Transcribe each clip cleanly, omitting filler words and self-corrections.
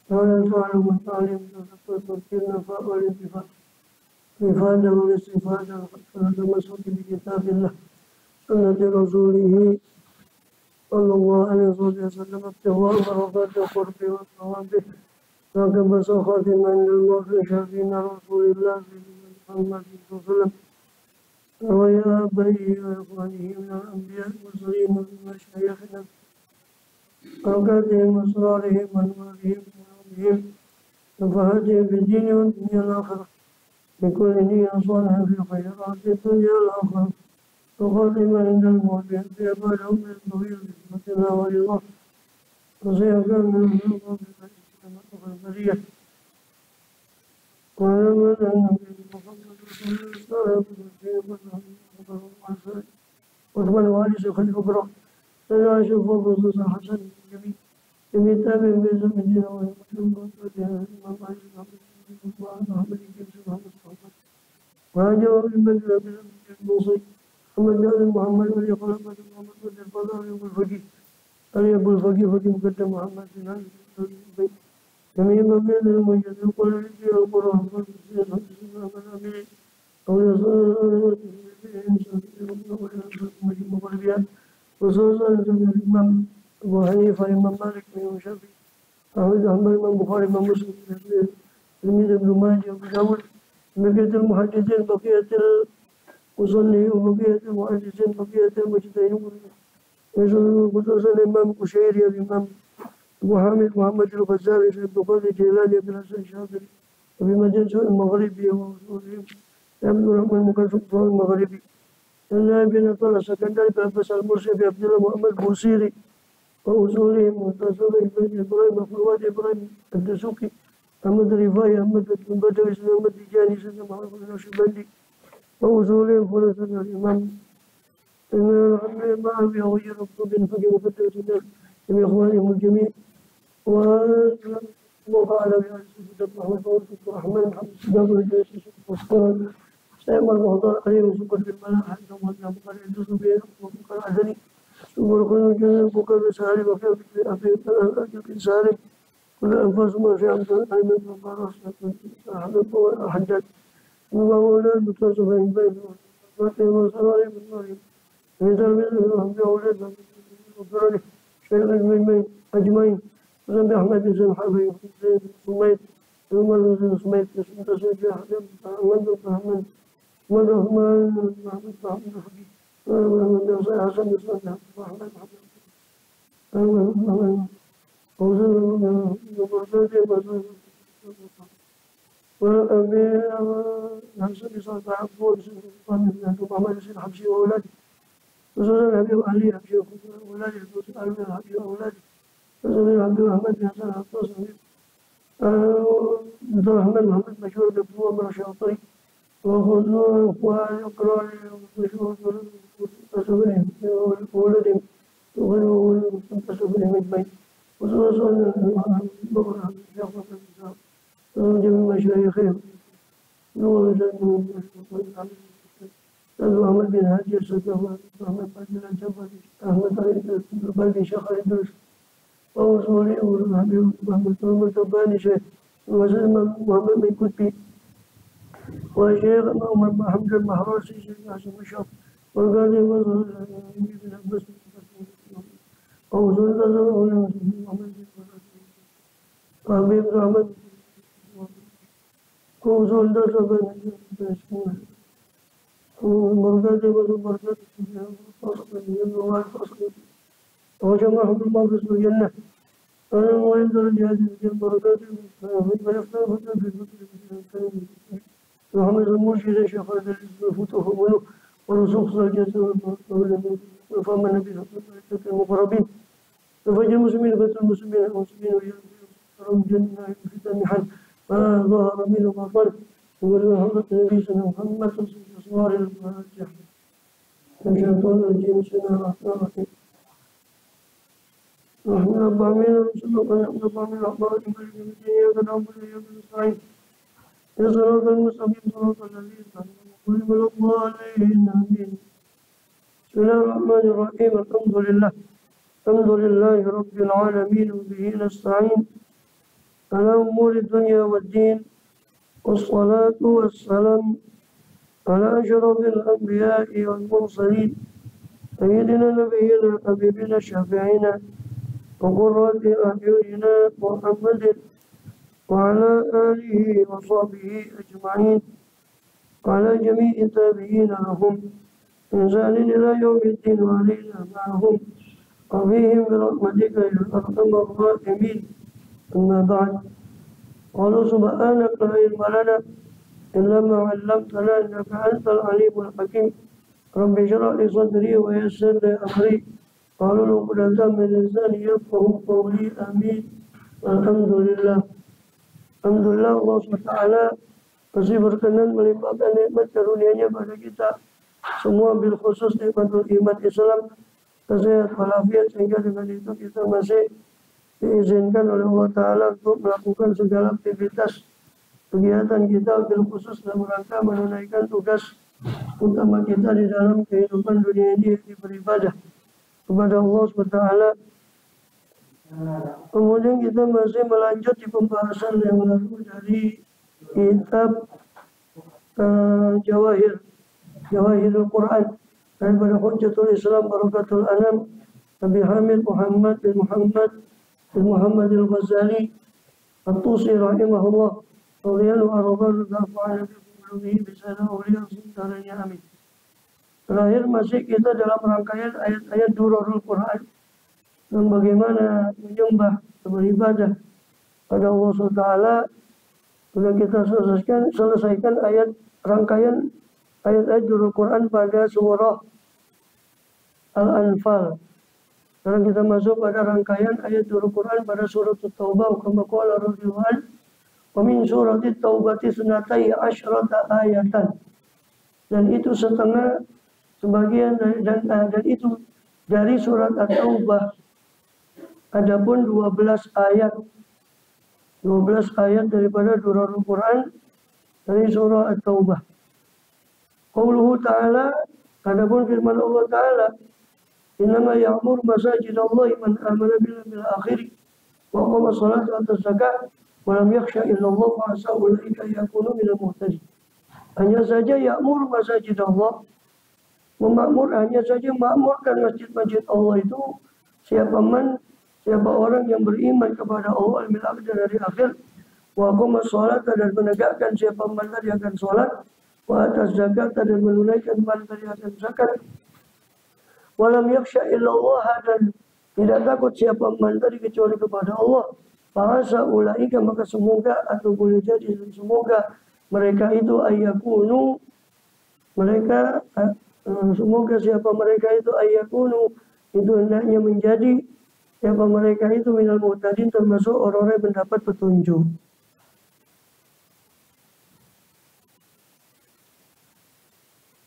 ولا تعلم التعليم تذكرنا والانتفاع الإفادة والاستفادة والتمسك بكتاب الله سنة رسوله صلى الله عليه وسلم ابتغاء مرضات القرب والثواب راكب سخط من الموت شافين رسول الله محمد صلى الله عليه وسلم ويا أبيه وإخوانه من الأنبياء والمرسلين ومن مشايخنا أوقاتهم وأسرارهم وأنوارهم وعلومهم نفعتهم في الدين والدنيا والآخرة بكل نية صالحة في خيرات الدنيا والآخرة وخاتمة عند الموت بأبعد عمر طويل بحكمتنا ورضاه وسيحكم من الله بالإسلام والبرية ونعمل أن محمد صلى الله عليه وسلم وأكمل وارث خلف الكبرى فلا أشوف خصوصا حسن جميع تابع بيز المدينة والمسلم وأتباعها الإمام علي محمد وهاجر من بدر بالموصي محمد بن محمد ولي خلفة محمد بن الفضل أبو الفقيه علي أبو الفقيه فقيه مقدم محمد بن علي البيت جميع مبين المجد يقول لي القرآن والمسيح والسلام الأمين أو يصل المغربيات خصوصا الإمام أبو حنيفة الإمام مالك الإمام الشافعي أحمد أحمد الإمام البخاري الإمام مسلم تلميذ ابن ماجه وأبو داود بقية المحدثين بقية المصلين وبقية المحدثين بقية المجتهدين خصوصا الإمام القشيري الإمام أبو حامد محمد الغزالي عبد القادر الجيلاني بن حسن الشاذلي وفي مدينة المغربي وأصولهم عبد الرحمن مكلثوم المغربي النائب بن طلحة سكندري بن المرسي بعبد الله محمد بوصيري وأصولهم وتصوير بن إبراهيم أخوات إبراهيم الدسوقي أحمد الرفاعي أحمد بن بدوي أحمد التجاني سيدنا محمد بن النقشبندي وأصولهم خلص الإمام معاوية وغير بن فقيه مقدم الناس من إخوانهم الجميع ووقع على سيدنا محمد بن عبد الرحمن محمد سباب الجيش والسكران سيما المحضر عليه وسكر بالملاحة عندهم وزن بقال يدوس بين وبقال عدني سكر كل جنة بقال بسالي وفي أبي سالم كل أنفاس ما في عمد الأيمن وقال أحمد الحجاج ومولى المتصف بين بين وفاتهم وصلالهم بالمريم من تلميذ الأنبياء أولاد وفرني شيخ المجمعين أجمعين وزن بأحمد بن الحبيب بن سميت عمر بن سميت بن تسويق أحمد بن محمد والرحمن محمد محمد الحبيب ومن حسن بن صالح وأحمد محمد وأبي حسن بن صالح عبود محمد بن الحبشي وأولاده وصلى الحبيب علي حبشي وأولاده وصلى الحبيب وأولاده وصلى الحبيب أحمد بن حسن عباس عبد الرحمن محمد مشهور بابن عمر الشاطري وخذوه وإقرار ومشهور تصويرهم وولدهم وغيره تصويرهم أجمعين وصلى الله جميع مشايخهم أحمد بن هادي السكوى أحمد بن الجبري أحمد بن شخر الدرس وأصولي والحبيب محمد بن التباني شيخ وسلم محمد بن كتبي وشيخ عمر بن حمد المحروسي شيخ عاصم الشام والقاضي بن عباس وأصول الله محمد وحبيب أحمد وأصول الله بن ومرضاتي والمرضات وجمعهم الله في الجنة وإن درجات في البركات ويفتح في الفتح محمد المرشد شيخ هذا الفتوح منه ورسوخ زوجته وفهم النبي المقربين وفجر المسلمين فتح المسلمين ويرون جنة في المحن ما ظهر منه ما طلب وحضرة النبي صلى الله عليه وسلم أسوار الفاتحة الشيطان الرجيم بسم الله الرحمن الرحيم نحن رب العالمين ورسول الله رب العالمين الرحمن الرحيم إياك نعبد وإياك نستعين يا صراط المستقيم صراط الذين أنعمت عليهم غير المغضوب عليهم آمين بسم الله الرحمن الرحيم الحمد لله رب العالمين وبه نستعين على أمور الدنيا والدين، والصلاة والسلام على أشرف الأنبياء والمرسلين سيدنا نبينا حبيبنا شفيعنا وقرة أعيننا محمد وعلى آله وصحبه أجمعين وعلى جميع التابعين لهم إنسان إلى يوم الدين وعلينا معهم وفيهم برحمتك يا أرحم الراحمين. أما بعد، قالوا سبحانك لا علم لنا إلا ما علمتنا إنك أنت العليم الحكيم. رب اشرح لي صدري ويسر لي أمري واحلل عقدة من لساني يفقهوا قولي. آمين. Alhamdulillah. Alhamdulillah Allah SWT masih berkenan melimpahkan nikmat karunia-Nya pada kita semua, bil khusus nikmatul iman Islam, kesehatan walafiat, sehingga dengan itu kita masih diizinkan oleh Allah Ta'ala untuk melakukan segala aktivitas kegiatan kita, bil khusus dalam rangka menunaikan tugas utama kita di dalam kehidupan dunia ini, beribadah kepada Allah SWT. Kemudian kita masih melanjut di pembahasan yang lalu dari kitab Jawahirul Quran daripada Hujjatul Islam Barakatul Anam Nabi Hamid Muhammad bin Muhammad al-Ghazali At-Tusi rahimahullah radhiyallahu anhu wa nabi bisa awliya sebenarnya. Amin. Terakhir masih kita dalam rangkaian ayat-ayat Durarul Quran dan bagaimana menyembah beribadah pada Allah SWT. Sudah kita selesaikan rangkaian ayat-ayat Durarul Quran pada surah Al-Anfal. Sekarang kita masuk pada rangkaian ayat Durarul Quran pada surah At-Taubah. Kama qala radhiyallahu wa min surati Taubati sunatai asyrata ayatan. Dan itu sebagian dan itu dari surat At-Taubah. Adapun 12 ayat daripada Durarul Quran dari surah At-Taubah. Qauluhu ta'ala, adapun firman Allah Ta'ala, innama ya'mur masajidallahi man amana billahi bil akhir wa qama sholata wa ata zakat wa lam yakhsha illallah fa asa ulaika yakunu minal muhtadin. Hanya saja ya'mur masajidallah, hanya saja makmurkan masjid-masjid Allah itu siapa orang yang beriman kepada Allah dari akhir, wa qama sholata, dan menegakkan siapa man tadi akan sholat, wa ata zakat, dan menunaikan man tadi akan zakat, wa lam yakhsha illallah, dan tidak takut siapa man tadi kecuali kepada Allah. Bahasa ulaika, maka semoga atau boleh jadi dan semoga mereka itu ayyakunu, semoga siapa mereka itu ayyakunu, itu hendaknya menjadi siapa mereka itu minal muhtadin, termasuk orang-orang yang mendapat petunjuk.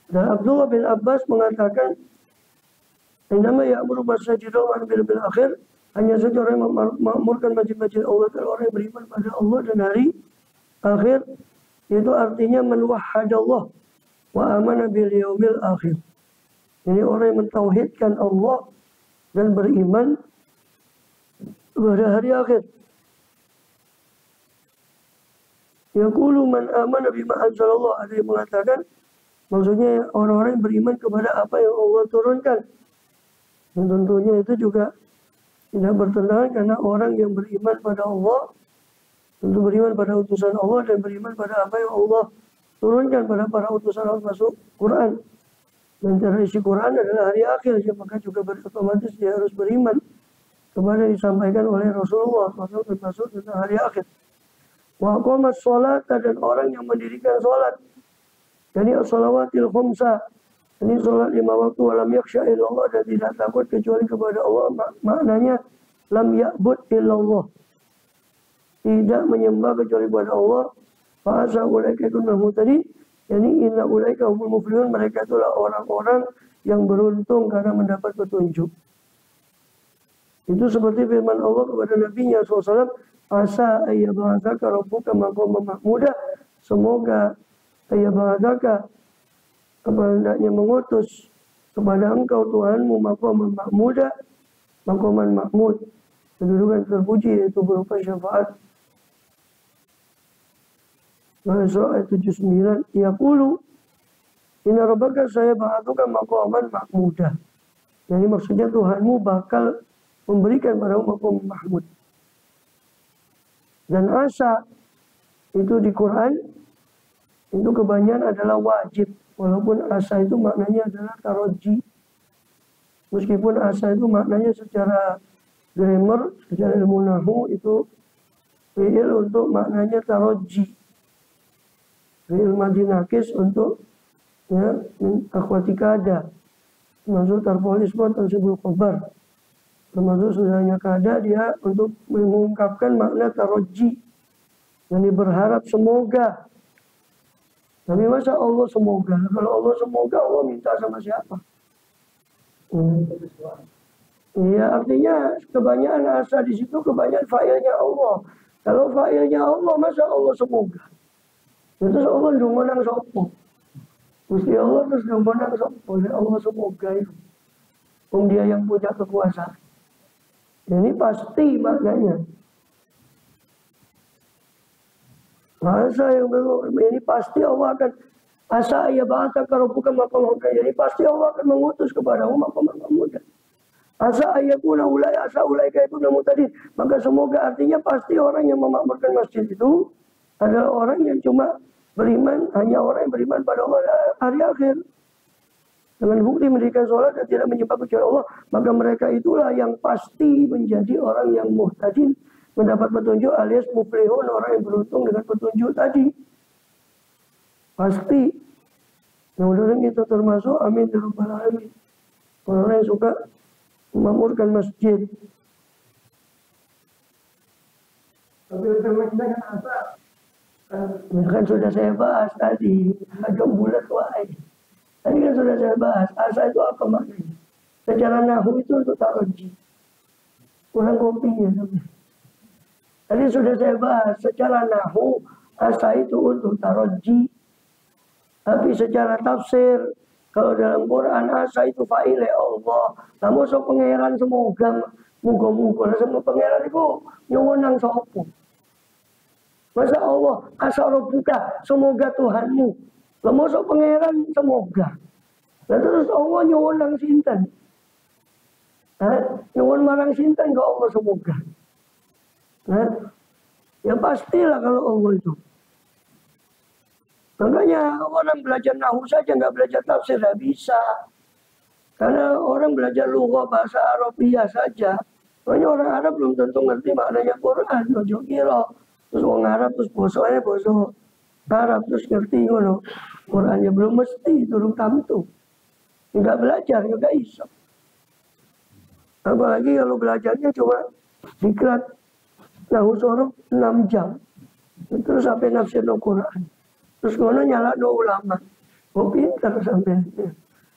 Dan Abdullah bin Abbas mengatakan, innama ya'muru masajidallah bil akhir, hanya saja orang yang memakmurkan masjid-masjid Allah dan orang yang beriman pada Allah dan hari akhir, itu artinya man wahhadallah wa amana bil yaumil akhir. Ini orang yang mentauhidkan Allah dan beriman pada hari akhir. Yaqulu man amana bima anzalallah, ada yang mengatakan maksudnya orang-orang yang beriman kepada apa yang Allah turunkan. Dan tentunya itu juga tidak bertentangan, karena orang yang beriman pada Allah tentu beriman pada utusan Allah dan beriman pada apa yang Allah turunkan pada para utusan Allah, masuk Quran. Dan cara isi Quran adalah hari akhir, maka juga otomatis dia harus beriman kepada yang disampaikan oleh Rasulullah SAW, termasuk tentang hari akhir. Wa aqamas sholat, dan orang yang mendirikan sholat, jadi as-shalawatil khumsa, ini sholat 5 waktu, walam yakhsha illallah, dan tidak takut kecuali kepada Allah. Maknanya lam ya'bud illallah, tidak menyembah kecuali kepada Allah. Fa'asa ulaika kunul muhtadin, yani inna ulaika humul muflihun, mereka itulah orang-orang yang beruntung karena mendapat petunjuk. Itu seperti firman Allah kepada Nabi-Nya SAW, asa ayyabahadaka rabbuka maqaman mahmuda, semoga ayyabahadaka, hendaknya mengutus kepada engkau Tuhanmu maqaman mahmuda, maqaman mahmud, kedudukan terpuji, yaitu berupa syafaat. Surah ayat 79. Yaqulu inna rabbaka sayab'atuka maqaman mahmudah. Jadi maksudnya Tuhanmu bakal memberikan padamu maqam mahmud. Dan asa itu di Quran itu kebanyakan adalah wajib. Walaupun asa itu maknanya adalah taroji. Meskipun asa itu maknanya secara grammar, secara ilmu nahu itu fi'il untuk maknanya taroji. Fi'il madhi nakis untuk ya akhwati kada. Termasuk tarpolis pun tersebut khabar. Termasuk sudahnya kada dia untuk mengungkapkan makna taroji. Yang berharap semoga. Tapi masa Allah semoga? Kalau Allah semoga, Allah minta sama siapa? Iya, artinya kebanyakan asa di situ kebanyakan fa'ilnya Allah. Kalau fa'ilnya Allah, masa Allah semoga? Terus Allah menang sopo. Gusti Allah terus menang sopo. Allah semoga itu. Dia yang punya kekuasaan. Ini pasti maknanya. Masa yang ini pasti Allah akan asa ya bahasa kalau bukan maqam ini pasti Allah akan mengutus kepadamu maqam muda. Asa ayakuna ulai asa ulai itu namun tadi maka semoga artinya pasti orang yang memakmurkan masjid itu adalah orang yang cuma beriman, hanya orang yang beriman pada Allah hari akhir. Dengan bukti mendirikan sholat dan tidak menyembah kecuali Allah, maka mereka itulah yang pasti menjadi orang yang muhtadin, mendapat petunjuk alias muflihun, orang yang beruntung dengan petunjuk tadi. Pasti. Mudah-mudahan kita termasuk, amin ya rabbal alamin. Orang yang suka memakmurkan masjid. Tapi dengan apa? Ya kan sudah saya bahas tadi, agak bulat wae. Tadi kan sudah saya bahas, asa itu apa maknanya? Secara nahu itu untuk taroji. Kurang kopinya. Tadi sudah saya bahas, secara nahu, asa itu untuk taroji. Tapi secara tafsir, kalau dalam Quran asa itu fa'ile Allah. Namun so pangeran semoga, muga-muga, semua pangeran itu nyuwunang sopo. Masa Allah, asa rabbuka, semoga Tuhanmu. Lah masa pangeran semoga. Lah terus Allah nyuwun nang sinten? Nyuwun marang sinten ke Allah semoga. Ya pastilah kalau Allah itu. Makanya orang belajar nahu saja nggak belajar tafsir nggak bisa. Karena orang belajar lughah bahasa Arabia saja. Makanya orang Arab belum tentu ngerti maknanya Quran. Ojo kira. Terus orang Arab terus bosonya boso Arab terus ngerti ngono. Qurannya belum mesti turun tamtu. Enggak belajar juga iso. Apalagi kalau belajarnya cuma diklat nahu sorok 6 jam. Terus sampai nafsir no Quran. Terus ngono nyala no ulama. Oh pintar sampai.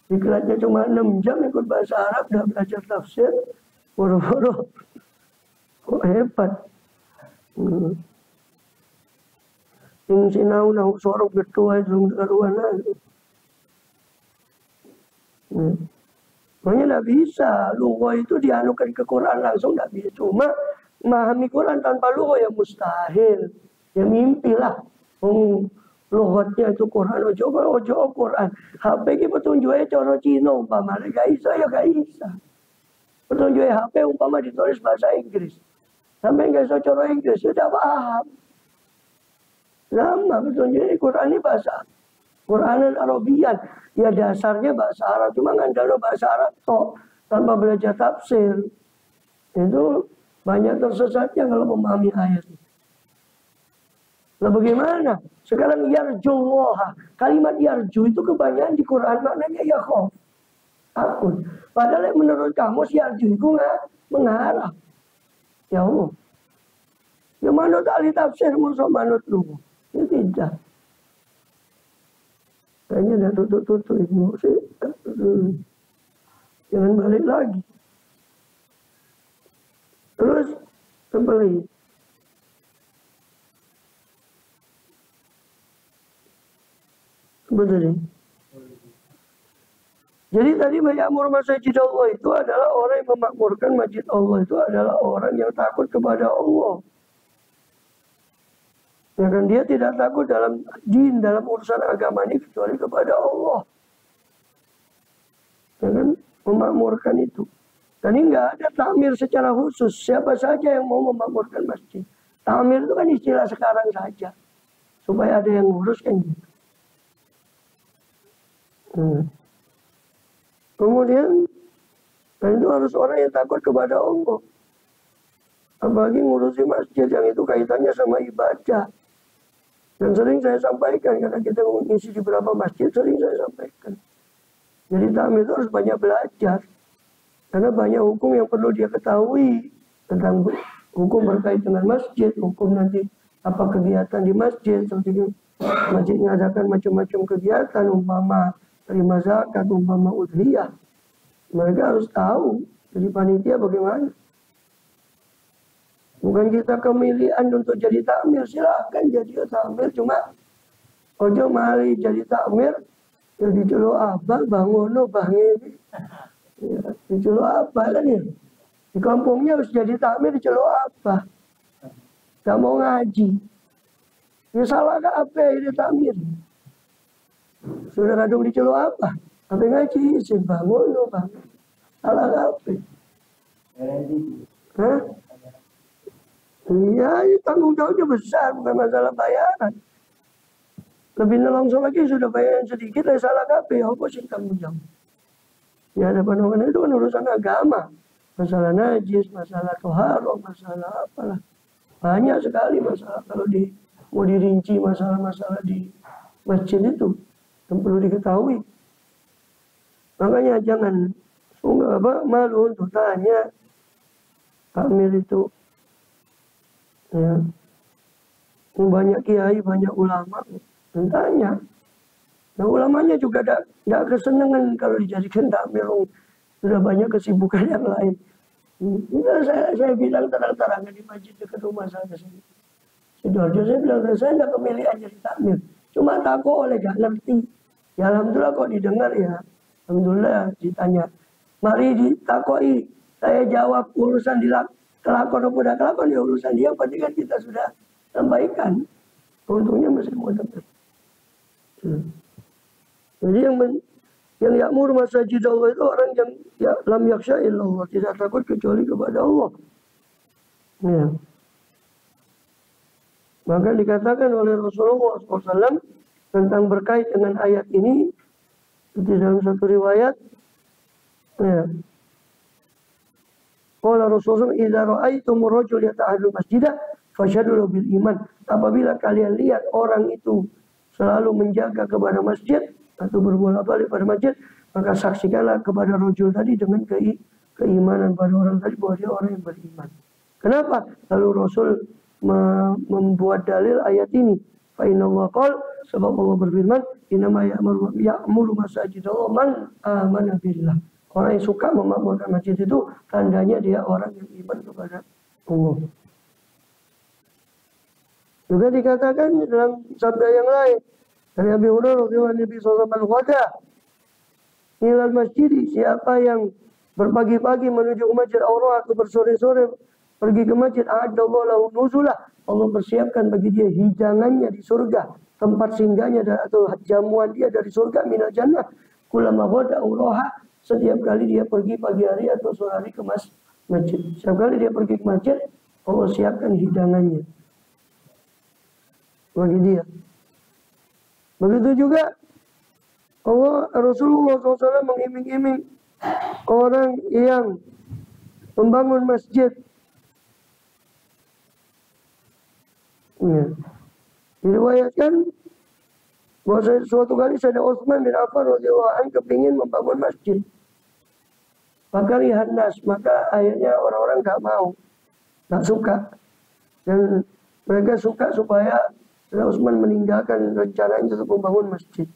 Diklatnya cuma 6 jam ikut bahasa Arab udah belajar tafsir. Boro-boro. Kok hebat. Yang sinau nahu sorok bertua itu karuan lagi. Makanya tidak bisa. Lughah itu dianukan ke Quran langsung tidak bisa. Cuma memahami Quran tanpa lughah ya mustahil. Ya mimpilah. Lughatnya itu Quran. Ojo Quran. HP ini petunjuknya cara Cina umpama. Gak bisa ya gak bisa. Petunjuknya HP umpama ditulis bahasa Inggris. Sampai gak bisa cara Inggris. Sudah paham. Lama petunjuknya Quran ini bahasa Quran Arabian. Ya dasarnya bahasa Arab. Cuma ngandalo bahasa Arab toh. Tanpa belajar tafsir. Itu banyak tersesatnya kalau memahami ayat. Nah bagaimana? Sekarang yarjullaha. Kalimat yarju itu kebanyakan di Quran maknanya yakhaf. Takut. Padahal menurut kamu yarju itu mengharap. Ya Allah. Ya manut ahli tafsir musuh manut lu. Ya tidak. Kayaknya udah tutup-tutup ini sih. Jangan balik lagi. Terus apa lagi? Betul. Jadi tadi Ya'mur masjid Allah itu adalah orang yang memakmurkan masjid Allah itu adalah orang yang takut kepada Allah. Ya kan, dia tidak takut dalam dalam urusan agama ini kecuali kepada Allah. Ya kan, memakmurkan itu. Dan ini nggak ada takmir secara khusus. Siapa saja yang mau memakmurkan masjid. Takmir itu kan istilah sekarang saja. Supaya ada yang ngurus kan gitu. Kemudian, dan itu harus orang yang takut kepada Allah. Apalagi ngurusi masjid yang itu kaitannya sama ibadah. Dan sering saya sampaikan, karena kita mengisi di beberapa masjid, sering saya sampaikan. Jadi takmir itu harus banyak belajar. Karena banyak hukum yang perlu dia ketahui tentang hukum berkait dengan masjid, hukum nanti apa kegiatan di masjid, seperti masjid mengadakan macam-macam kegiatan, umpama terima zakat, umpama udhiyah. Mereka harus tahu, jadi panitia bagaimana. Bukan kita kemilian untuk jadi takmir, silakan jadi takmir, cuma ojo mari jadi takmir, jadi celok abah, bangono, bangin. Ya, di celok apa kan ya? Di kampungnya harus jadi takmir di celok apa? Gak mau ngaji. Ya salah apa ini takmir? Sudah kadung di celok apa? Apa ngaji? Isin bangun lo bang. Salah apa? Hah? Iya, tanggung jawabnya besar, bukan masalah bayaran. Lebih nelongso lagi sudah bayaran sedikit, salah apa? Apa sih tanggung jawab? Ya ada pandangan itu kan urusan agama. Masalah najis, masalah toharoh, masalah apalah. Banyak sekali masalah kalau mau dirinci masalah-masalah di masjid itu yang perlu diketahui. Makanya jangan malu untuk tanya takmir itu. Ya. Banyak kiai, banyak ulama dan tanya. Nah ulamanya juga tidak kesenangan kalau dijadikan takmir, sudah banyak kesibukan yang lain. Saya bilang terang-terangan di masjid dekat rumah saya sini. Sidoarjo saya bilang saya tidak kemilian jadi takmir, cuma takut oleh gak ngerti. Ya alhamdulillah kok didengar ya, alhamdulillah ditanya. Mari ditakoi, saya jawab urusan kelakon atau tidak kelakon ya urusan dia, pasti kan kita sudah sampaikan. Untungnya masih mau dengar. Jadi yang ya'mur masajid Allah itu orang yang lam yakhsha illallah, tidak takut kecuali kepada Allah. Ya. Maka dikatakan oleh Rasulullah SAW tentang berkait dengan ayat ini di dalam satu riwayat. Ya. Qala Rasulullah idza ra'aitumur rajul yata'ahadu masjidah fashhadu bil iman. Apabila kalian lihat orang itu selalu menjaga kepada masjid atau berbolak-balik pada masjid, maka saksikanlah kepada rajul tadi dengan keimanan pada orang tadi bahwa dia orang yang beriman. Kenapa? Lalu Rasul membuat dalil ayat ini. Fa innallaha qala, sebab Allah berfirman, innama ya'muru masajidallah man amana billah. Orang yang suka memakmurkan masjid itu tandanya dia orang yang iman kepada Allah. Juga dikatakan dalam sabda yang lain dari Abi Hurairah radhiyallahu anhu, Nabi sallallahu alaihi wasallam ilal masjid, siapa yang berpagi-pagi menuju ke masjid Allah atau bersore-sore pergi ke masjid, a'adallahu lahu nuzulah, Allah persiapkan bagi dia hidangannya di surga, tempat singgahnya atau jamuan dia dari surga, minal jannah, kullama ghada uraha, setiap kali dia pergi pagi hari atau sore hari ke masjid. Setiap kali dia pergi ke masjid, Allah siapkan hidangannya bagi dia. Begitu juga Rasulullah SAW mengiming-iming orang yang membangun masjid. Ya. Diriwayatkan bahwa suatu kali Sayyidina Utsman bin Affan radhiyallahu anhu kepingin membangun masjid. Maka rihannas, maka akhirnya orang-orang nggak suka, dan mereka suka supaya Sayyidina Utsman meninggalkan rencananya untuk membangun masjid.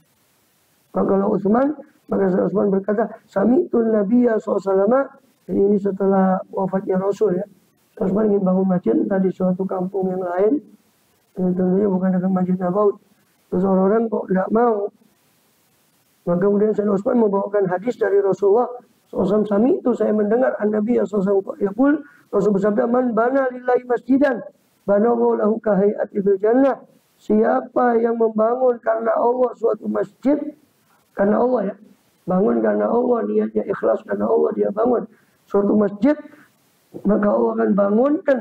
Maka kalau maka Sayyidina Utsman berkata, Sami'tun Nabiyya SAW, jadi ini setelah wafatnya Rasul ya. Utsman ingin bangun masjid tadi suatu kampung yang lain, yang tentunya bukan dekat Masjid Nabawi. Terus orang-orang kok tidak mau. Maka kemudian Sayyidina Utsman membawakan hadis dari Rasulullah SAW, Sami itu saya mendengar An-Nabi SAW yaqul, Rasul bersabda, man bana lillahi masjidan, Banallahu lahu kahayati fil jannah. Siapa yang membangun karena Allah suatu masjid, karena Allah ya, bangun karena Allah, niatnya ikhlas karena Allah, dia bangun suatu masjid, maka Allah akan bangunkan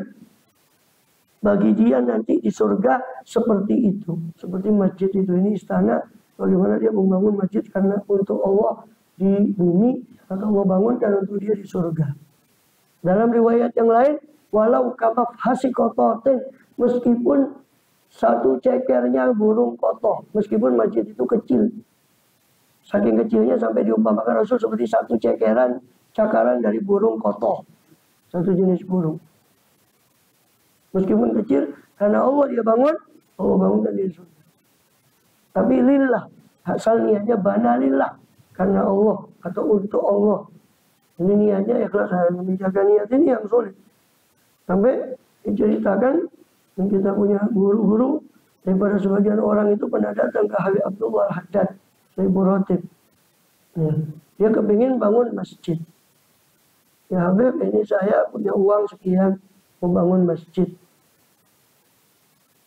bagi dia nanti di surga seperti itu, seperti masjid itu. Ini istana, bagaimana dia membangun masjid karena untuk Allah di bumi, maka Allah bangunkan untuk dia di surga. Dalam riwayat yang lain, walau kamaf hasikototin, meskipun satu cekernya burung kotoh, meskipun masjid itu kecil, saking kecilnya sampai diumpamakan Rasul seperti satu cakaran dari burung kotoh, satu jenis burung. Meskipun kecil, karena Allah dia bangun, Allah bangunkan di surga. Tapi lillah, asal niatnya bana lillah, karena Allah atau untuk Allah. Ini niatnya ikhlas, hanya menjaga niat ini yang sulit. Sampai diceritakan, dan kita punya guru-guru daripada sebagian orang itu pernah datang ke Habib Abdullah Al-Haddad, Ibu Rotib. Ya, dia kepingin bangun masjid. Ya Habib, ini saya punya uang sekian, membangun masjid.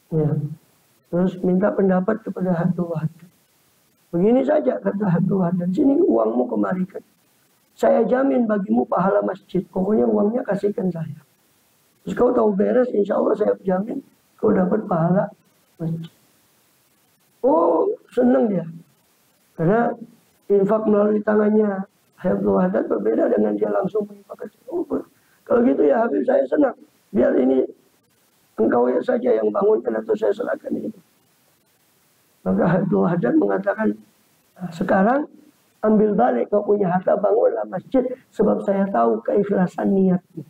Ya, terus minta pendapat kepada Abdullah Haddad. Begini saja kata Abdullah Haddad, sini uangmu kemarikan. Saya jamin bagimu pahala masjid. Pokoknya uangnya kasihkan saya. Terus kau tahu beres, insya Allah saya jamin kau dapat pahala masjid. Oh, senang dia. Karena infak melalui tangannya Abdullah Haddad berbeda dengan dia langsung menginfakkan. Oh, kalau gitu ya Habib, saya senang. Biar ini engkau ya saja yang bangunkan atau saya serahkan ini. Maka Abdullah Haddad mengatakan, sekarang ambil balik kau punya harta, bangunlah masjid, sebab saya tahu keikhlasan niatmu.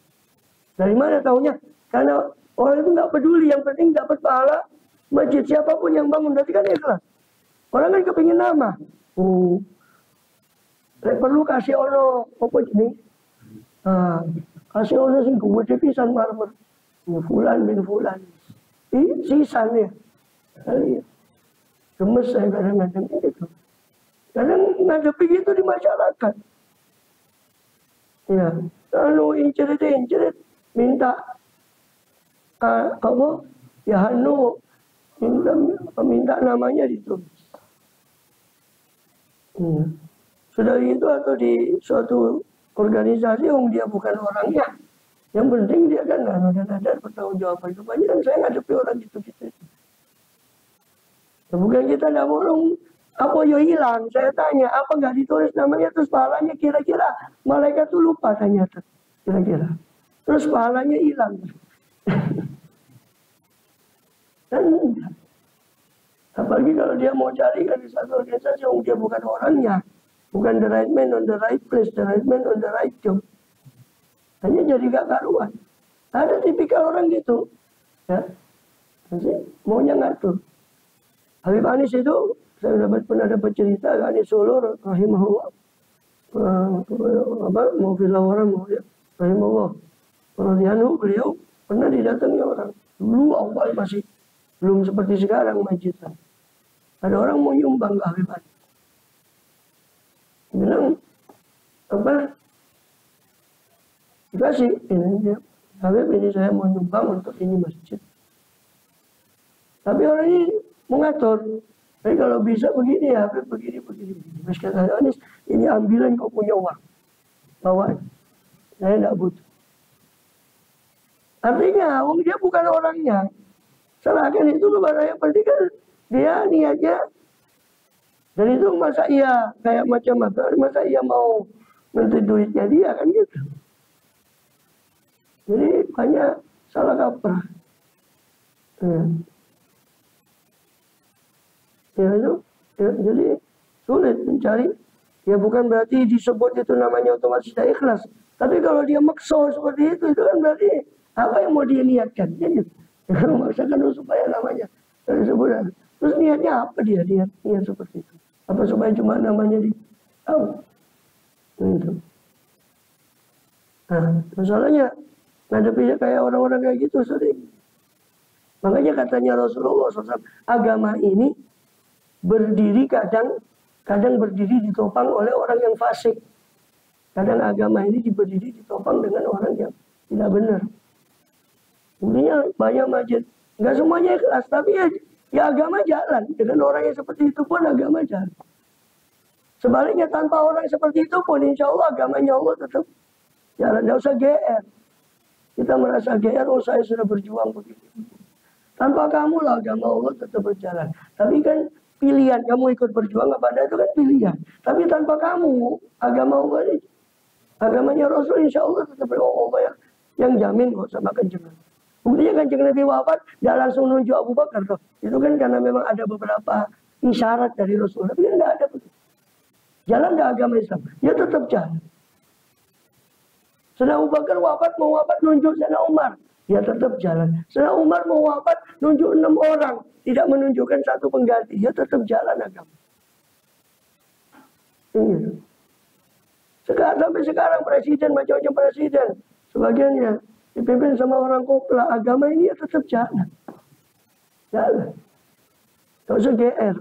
Dari mana tahunya? Karena orang itu nggak peduli, yang penting dapat pahala masjid. Siapapun yang bangun berarti kan ikhlas. Orang kan kepingin nama. Perlu kasih ono apa ini? Kasih ono sing gede pisan marmer. Fulan bin Fulan. Sisan ya. Gemes saya kadang-kadang gitu. Kadang ngadepi gitu di masyarakat. Ya, lalu incerit minta apa? Ya Hanu minta namanya ditulis. Sudah itu atau di suatu organisasi yang dia bukan orangnya. Yang penting dia kan ada pertanggungjawaban. Kebanyakan saya ngadepi orang gitu-gitu. Bukan kita nggak mau apa yo hilang. Saya tanya apa nggak ditulis namanya, terus pahalanya kira-kira malaikat tuh lupa ternyata kira-kira. Terus pahalanya hilang. Dan apalagi kalau dia mau cari kan di satu organisasi yang dia bukan orangnya, bukan the right man on the right place, the right man on the right job. Hanya jadi gak karuan. Ada tipikal orang gitu, ya, maunya ngatur. Habib Anis itu saya pernah dapat cerita, Anis Solo rahimahullah, mau bilang orang mau ya rahimahullah, radhiyallahu, beliau pernah didatangi orang. Dulu awal masih belum seperti sekarang masjidnya. Ada orang mau nyumbang ke Habib Anis. Bilang apa? Dikasih ini dia. Habib, ini saya mau nyumbang untuk ini masjid. Tapi orang ini mengatur. Tapi kalau bisa begini ya, begini. Mas kata Anis, ini ambilan kau punya uang. Bawa. Saya tidak butuh. Artinya, dia bukan orangnya. Serahkan itu kepada yang penting kan dia niatnya. Dan itu masa iya kayak macam apa? Masa iya mau nanti duitnya dia kan gitu. Jadi banyak salah kaprah. Ya itu, ya, jadi sulit mencari. Ya bukan berarti disebut itu namanya otomatis tidak ikhlas. Tapi kalau dia maksa seperti itu kan berarti apa yang mau dia niatkan? Ya gitu. Memaksakan supaya namanya disebut. Terus niatnya apa dia? Niat seperti itu. Apa supaya cuma namanya tahu? Gitu. Nah, masalahnya ngadepinya kayak orang-orang kayak gitu sering. Makanya katanya Rasulullah SAW, agama ini berdiri kadang berdiri ditopang oleh orang yang fasik. Kadang agama ini berdiri ditopang dengan orang yang tidak benar. Buktinya banyak masjid. Nggak semuanya ikhlas, tapi ya agama jalan. Dengan orang yang seperti itu pun agama jalan. Sebaliknya tanpa orang seperti itu pun insya Allah agamanya Allah tetap jalan. Nggak usah GR. Kita merasa GR, oh saya sudah berjuang begitu. Tanpa kamu lah agama Allah tetap berjalan. Tapi kan pilihan kamu ikut berjuang apa ada itu kan pilihan. Tapi tanpa kamu agama Allah ini, agamanya Rasul insya Allah tetap Allah yang jamin kok sama kanjeng. Buktinya kanjeng Nabi wafat tidak langsung nunjuk Abu Bakar toh. Itu kan karena memang ada beberapa isyarat dari Rasul. Tapi kan tidak ada begitu. Jalan dah agama Islam, dia tetap jalan. Sayyidina Abu Bakar wafat, mau wafat nunjuk Sayyidina Umar, dia tetap jalan. Sayyidina Umar mau wafat nunjuk 6 orang, tidak menunjukkan satu pengganti, dia tetap jalan agama. Ini. Sampai sekarang presiden, macam-macam presiden, sebagiannya dipimpin sama orang kopla, agama ini ya tetap jalan. Jalan. Tak usah GR.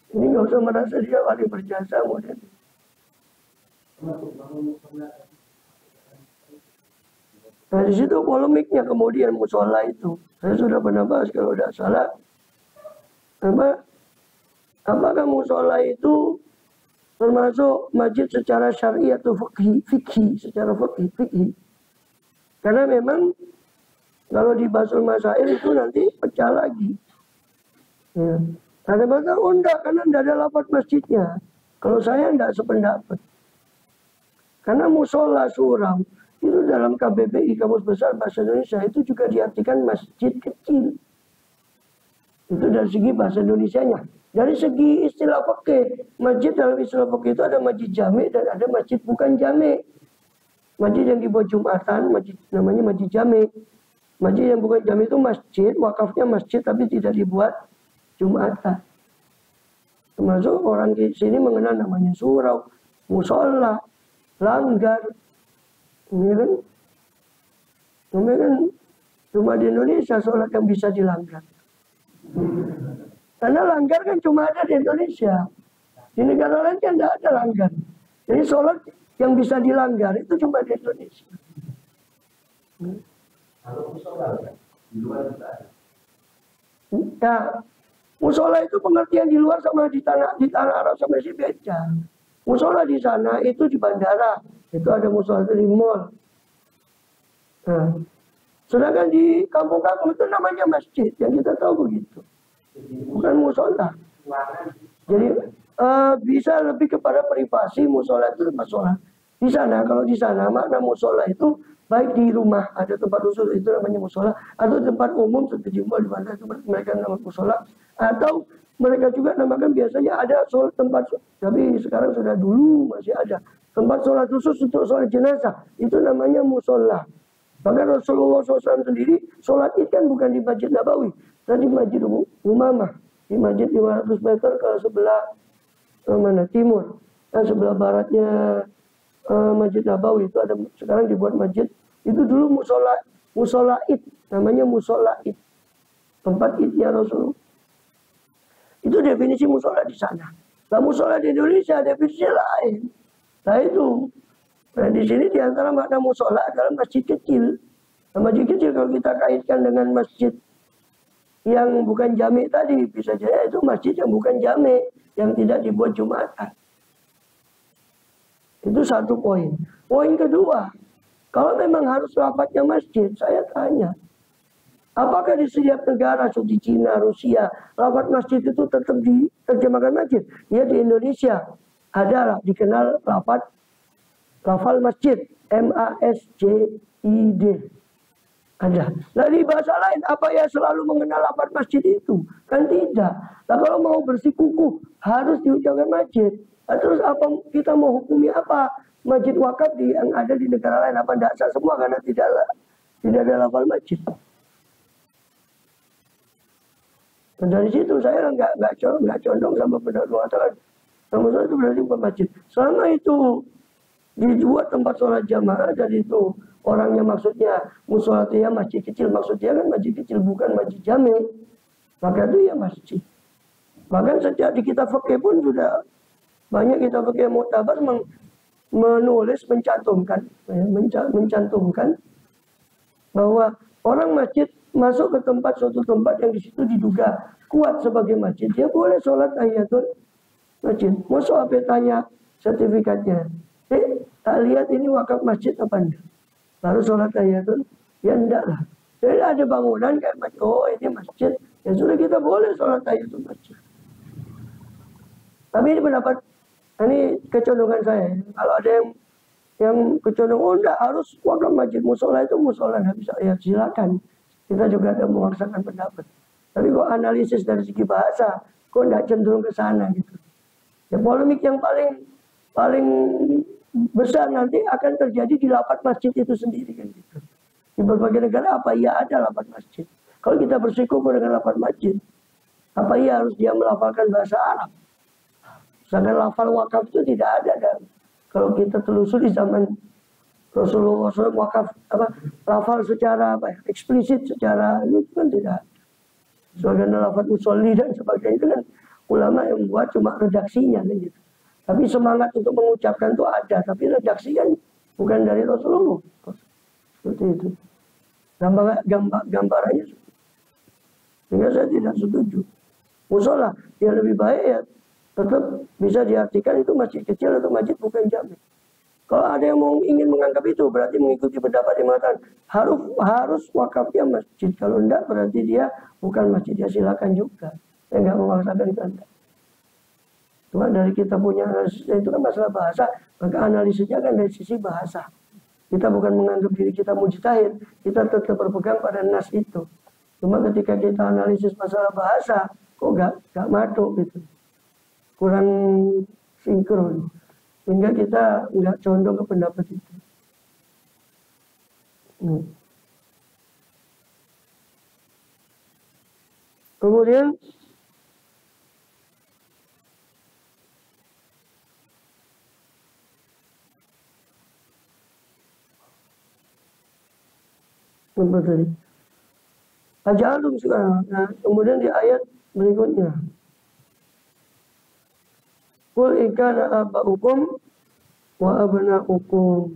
Ini nggak usah merasa dia paling berjasa model. Nah di situ polemiknya kemudian musola itu. Saya sudah pernah bahas kalau tidak salah. Apakah musola itu termasuk masjid secara syar'i atau fikih, secara fikih. Karena memang kalau di Basul Masail itu nanti pecah lagi. Ya. Ada bahasa enggak, karena tidak ada lafaz masjidnya. Kalau saya tidak sependapat. Karena musola surau itu dalam KBBI, Kamus Besar Bahasa Indonesia, itu juga diartikan masjid kecil. Itu dari segi bahasa Indonesianya. Dari segi istilah fikih, masjid dalam istilah fikih itu ada masjid jami dan ada masjid bukan jami. Masjid yang dibuat Jumatan, namanya masjid jami. Masjid yang bukan jami itu masjid, wakafnya masjid tapi tidak dibuat Jumatan. Termasuk orang di sini mengenal namanya surau, musola, langgar. Ini kan cuma di Indonesia sholat yang bisa dilanggar. Karena langgar kan cuma ada di Indonesia. Di negara lain kan tidak ada langgar. Jadi sholat yang bisa dilanggar itu cuma di Indonesia. Kalau musola di luar juga ada. Ya, musola itu pengertian di luar sama di tanah Arab sama si beda. Musola di sana itu di bandara, itu ada musola di mall. Nah, sedangkan di kampung-kampung itu namanya masjid, yang kita tahu begitu. Bukan musola. Jadi bisa lebih kepada privasi musola itu tempat sholat. Di sana, kalau di sana makna musola itu baik di rumah ada tempat khusus itu namanya musola, atau tempat umum seperti di mall di bandara itu mereka namakan musola, atau mereka juga namakan biasanya ada sholat tempat, tapi sekarang sudah dulu masih ada tempat sholat khusus untuk sholat jenazah, itu namanya musola. Bahkan Rasulullah SAW sendiri sholat id kan bukan di Masjid Nabawi, tapi di Masjid Umamah, di Masjid 500 meter ke sebelah timur, dan sebelah baratnya Masjid Nabawi itu ada, sekarang dibuat masjid. Itu dulu musola id, namanya musola id, tempat idnya Rasul. Itu definisi musola di sana. Nah musola di Indonesia definisinya lain. Nah itu. Nah di sini diantara makna musola adalah masjid kecil. Nah, masjid kecil kalau kita kaitkan dengan masjid yang bukan jami tadi, bisa jadi itu masjid yang bukan jami, yang tidak dibuat Jumatan. Itu satu poin. Poin kedua, kalau memang harus lafadznya masjid, saya tanya, apakah di setiap negara seperti Cina, Rusia, lafadz masjid itu tetap diterjemahkan masjid? Ya di Indonesia adalah dikenal lafal masjid, MASJID. Ada. Nah di bahasa lain, apa ya selalu mengenal lafadz masjid itu? Kan tidak. Nah kalau mau bersikukuh, harus diucapkan masjid. Nah, terus apa kita mau hukumi apa? Masjid wakaf yang ada di negara lain apa tidak sah semua karena tidak ada lafal masjid. Dan dari situ saya nggak condong sama pendapat mengatakan musola itu berarti bukan masjid. Selama itu dibuat tempat sholat jamaah dan itu orangnya maksudnya musola itu ya masjid kecil, maksudnya kan masjid kecil bukan masjid jami, maka itu ya masjid. Bahkan sejak di kitab fikih pun sudah banyak kitab fikih muktabar menulis, mencantumkan bahwa orang masjid masuk ke suatu tempat yang di situ diduga kuat sebagai masjid, dia boleh sholat tahiyatul masjid. Musuh apa tanya sertifikatnya? Tak lihat ini wakaf masjid apa enggak? Baru sholat tahiyatul, ya enggak lah. Jadi ada bangunan kayak masjid, oh ini masjid, ya sudah kita boleh sholat tahiyatul masjid. Tapi ini pendapat, ini kecondongan saya. Kalau ada yang kecondongan, oh enggak harus wakaf masjid, musola itu musola, nggak bisa, ya silakan. Kita juga ada memaksakan pendapat. Tapi kok analisis dari segi bahasa, kok enggak cenderung ke sana gitu. Ya polemik yang paling besar nanti akan terjadi di lafaz masjid itu sendiri kan gitu. Di berbagai negara apa iya ada lafaz masjid? Kalau kita bersikukuh dengan lafaz masjid, apa iya harus dia melafalkan bahasa Arab? Sedangkan lafal wakaf itu tidak ada. Dan kalau kita telusuri zaman Rasulullah SAW wakaf lafal secara eksplisit secara ini kan tidak. Sebagian lafaz usolli dan sebagainya itu kan ulama yang buat cuma redaksinya kan gitu. Tapi semangat untuk mengucapkan itu ada, tapi redaksi kan bukan dari Rasulullah. Seperti itu. Gambarannya. Sehingga saya tidak setuju. Musola yang lebih baik ya tetap bisa diartikan itu masjid kecil atau masjid bukan jami. Kalau ada yang ingin menganggap itu berarti mengikuti pendapat yang mengatakan harus wakafnya masjid. Kalau enggak berarti dia bukan masjid, ya silakan juga. Saya enggak memaksakan Anda. Cuma dari kita punya analisis itu kan masalah bahasa, maka analisisnya kan dari sisi bahasa. Kita bukan menganggap diri kita mujtahid, kita tetap berpegang pada nas itu. Cuma ketika kita analisis masalah bahasa, kok enggak maduk gitu. Kurang sinkron. Sehingga kita enggak condong ke pendapat itu. Kemudian apa tadi? Ajalum sekarang. Nah, kemudian di ayat berikutnya. Qul in kana aba'ukum wa abna'ukum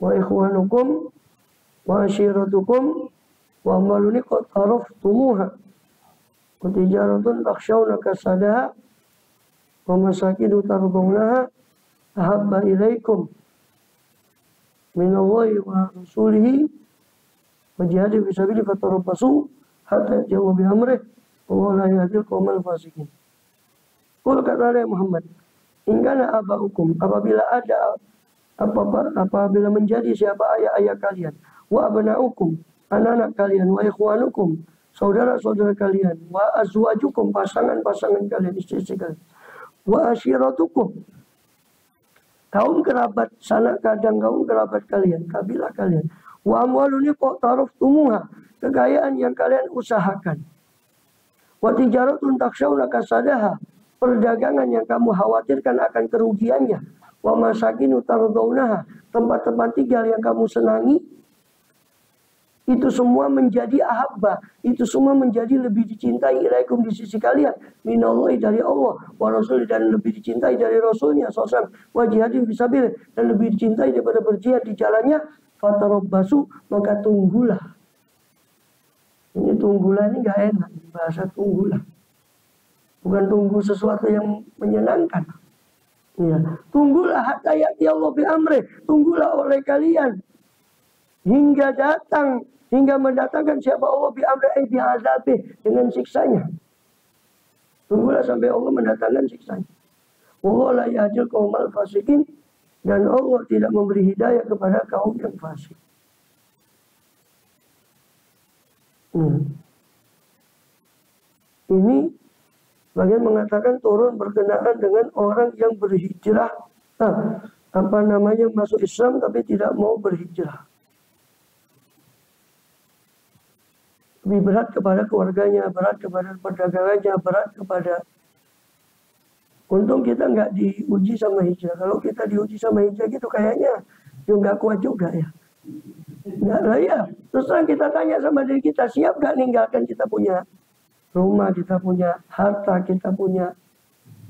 wa ikhwanukum wa ashiratukum wa amwalun qad araftumuha wa tijaratun takhshawna kasadaha wa masakin tardawnaha ahabba ilaikum minallahi wa rasulihi wa jihadin fi sabilihi fatarabbasu hatta ya'tiya bi amrihi wallahu la yahdil qaumal fasiqin. Qul kata Muhammad, ingkana aba'ukum, apabila menjadi siapa ayah-ayah kalian, wa abna'ukum, anak-anak kalian, wa ikhwanukum, saudara-saudara kalian, wa azwajukum, pasangan-pasangan kalian, istri-istri kalian, wa ashiratukum, kaum kerabat, sanak kadang kaum kerabat kalian, kabilah kalian, wa amwaluni taraftumuha, kekayaan yang kalian usahakan, wa tijaratun takshawna kasadaha, perdagangan yang kamu khawatirkan akan kerugiannya, wa masakinu tardawnaha, tempat-tempat tinggal yang kamu senangi, itu semua menjadi ahabba, itu semua menjadi lebih dicintai ilaikum di sisi kalian, minallahi dari Allah, wa rasul dan lebih dicintai dari Rasulnya SAW, wa jihadin fisabilillah dan lebih dicintai daripada berjihad di jalannya, fatarabbasu, maka tunggulah. Ini tunggulah ini gak enak, bahasa tunggulah. Bukan tunggu sesuatu yang menyenangkan. Ya. Tunggulah hatta ya'ti Allah bi amri. Tunggulah oleh kalian hingga datang, hingga mendatangkan siapa Allah bi amri bi azabi, dengan siksanya. Tunggulah sampai Allah mendatangkan siksanya. Wallahu la yahdil qaumal fasiqin, dan Allah tidak memberi hidayah kepada kaum yang fasik. Ini bagian mengatakan turun berkenaan dengan orang yang berhijrah, masuk Islam tapi tidak mau berhijrah. Lebih berat kepada keluarganya, berat kepada perdagangannya, berat kepada. Untung kita nggak diuji sama hijrah. Kalau kita diuji sama hijrah gitu kayaknya nggak kuat juga ya. Nggak lah ya. Terus terang kita tanya sama diri kita, siap nggak ninggalkan kita punya rumah, kita punya harta, kita punya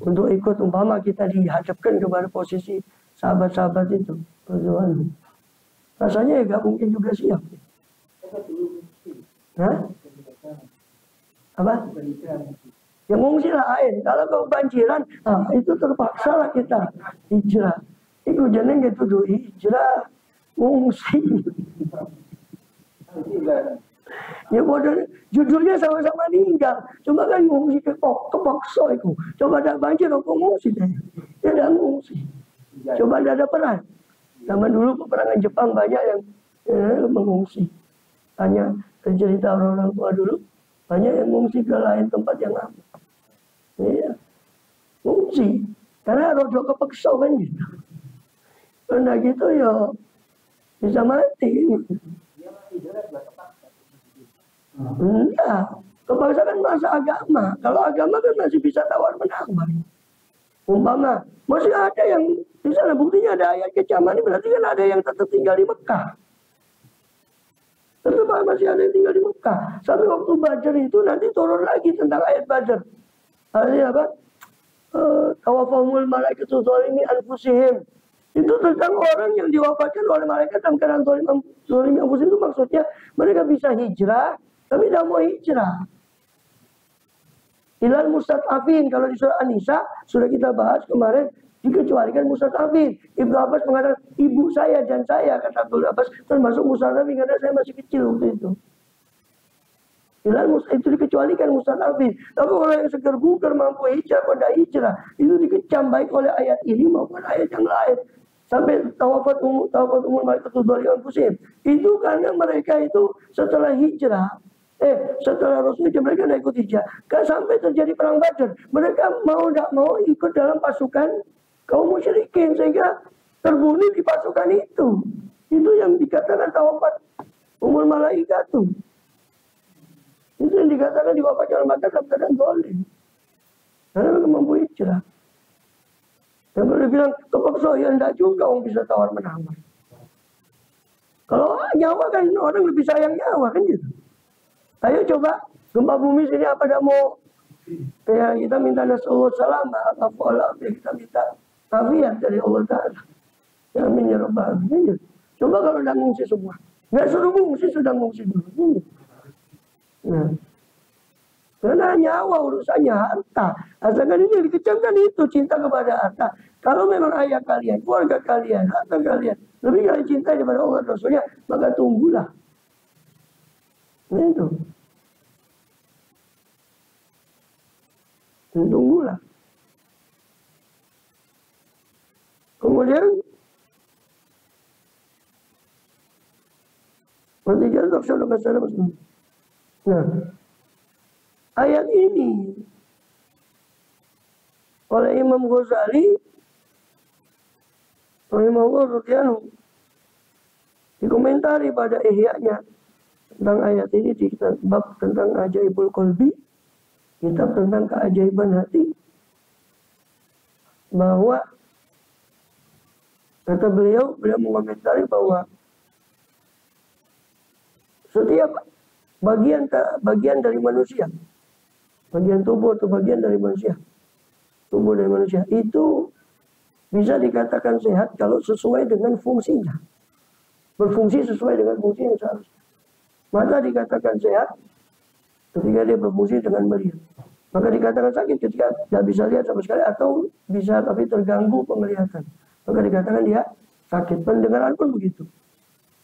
untuk ikut umpama kita dihadapkan kepada posisi sahabat-sahabat itu, perjuangan. Rasanya ya gak mungkin juga siap. Hah? Apa? Ya ngungsi lain. Kalau kebanjiran, itu terpaksa lah kita hijrah. Itu jeneng gitu tuh hijrah, ngungsi. Ya bodoh, judulnya sama-sama meninggal. Cuma kan ngungsi kepaksa itu. Coba ada banjir, aku ngungsi deh. Ya ada ngungsi. Coba ada perang. Zaman dulu peperangan Jepang banyak yang mengungsi. Hanya cerita orang-orang tua dulu, banyak yang mengungsi ke lain tempat yang aman. Iya, mengungsi. Karena rodok kepeksa kan gitu. Karena gitu ya bisa mati. Enggak, kepaksa kan masa agama. Kalau agama kan masih bisa tawar menawar. Umpama masih ada yang di sana, buktinya ada ayat kecaman, berarti kan ada yang tetap tinggal di Mekah. Tetap masih ada yang tinggal di Mekah. Sampai waktu Badar itu nanti turun lagi tentang ayat Badar. Artinya apa? Tawafahumul malaikatu zalimi anfusihim. Itu tentang orang yang diwafatkan oleh malaikat dalam keadaan zalimi anfusihim. Itu maksudnya mereka bisa hijrah, tapi tidak mau hijrah. Ilal mustad'afin, kalau di surah An-Nisa sudah kita bahas kemarin, dikecualikan mustad'afin. Ibnu Abbas mengatakan ibu saya dan saya, kata Ibnu Abbas, termasuk mustad'afin karena saya masih kecil waktu itu. Ilal itu dikecualikan mustad'afin. Tapi orang yang seger bugar mampu hijrah pada hijrah, itu dikecam baik oleh ayat ini maupun ayat yang lain. Sampai tawafat umur mereka tudzaliman anfusihim. Itu karena mereka itu setelah hijrah, setelah Rasulullah mereka tidak ikut hijrah. Kan sampai terjadi perang Badar, mereka mau tidak mau ikut dalam pasukan kaum musyrikin sehingga terbunuh di pasukan itu. Itu yang dikatakan tawafat umur malaikatu. Itu yang dikatakan diwafatkan oleh malaikat dalam keadaan zalim. Karena mereka mampu hijrah. Dan kalau dibilang kepaksa, ya tidak juga orang bisa tawar menawar. Kalau nyawa kan orang lebih sayang nyawa kan gitu. Ayo coba gempa bumi sini apa dah mau? Ya kita minta nasallahu selamat, apa kita minta afiat dari Allah Taala. Ya amin ya rabbal alamin. Coba kalau udah ngungsi semua, nggak suruh ngungsi sudah ngungsi dulu. Nah, karena nyawa urusannya harta. Asalkan ini dikecamkan itu cinta kepada harta. Kalau memang ayah kalian, keluarga kalian, harta kalian lebih kalian cintai daripada Allah dan Rasulnya, maka tunggulah. Itu. Tunggulah. Kemudian bertiga sudah masalah. Nah, ayat ini oleh Imam Ghazali rahimahullah dikomentari pada Ihya-nya tentang ayat ini di bab tentang ajaibul qalbi, kitab tentang keajaiban hati, bahwa kata beliau mengomentari bahwa setiap bagian dari manusia, bagian tubuh atau bagian dari manusia, tubuh dari manusia itu bisa dikatakan sehat kalau sesuai dengan fungsinya, berfungsi sesuai dengan fungsi yang seharusnya. Mata dikatakan sehat ketika dia berfungsi dengan melihat. Maka dikatakan sakit ketika tidak bisa lihat sama sekali atau bisa tapi terganggu penglihatan. Maka dikatakan dia sakit. Pendengaran pun begitu.